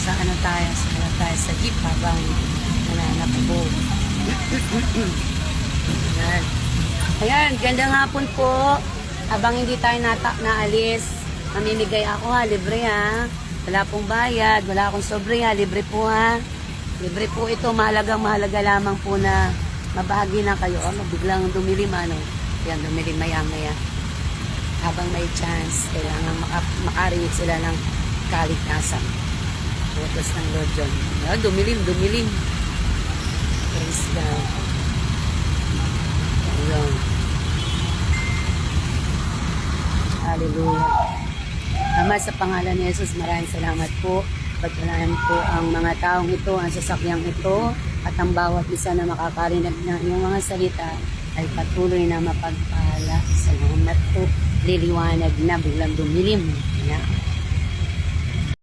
sa sa jeep habang nananakbo. Ayan. Ayan, gandang hapon po. Habang hindi tayo naalis, mamimigay ako ha, libre ha. Wala pong bayad, wala akong sobre ha, libre po ha. Libre po ito, mahalaga lamang po na mabahagi na kayo. Biglang dumilim ano. Yan, dumilim maya-maya. Habang may chance, kailangan makarinig sila ng kaligtasan. Utos ng Lord John. Dumilim. Praise God. Ayan. Hallelujah. Ama, sa pangalan ni Jesus, maraming salamat po. Pagpalaan po ang mga taong ito, ang sasakyang ito, at ang bawat isa na makakarinig ng iyong mga salita ay patuloy na mapagpala. Salamat po. Liliwanag na, biglang dumilim. Ayan.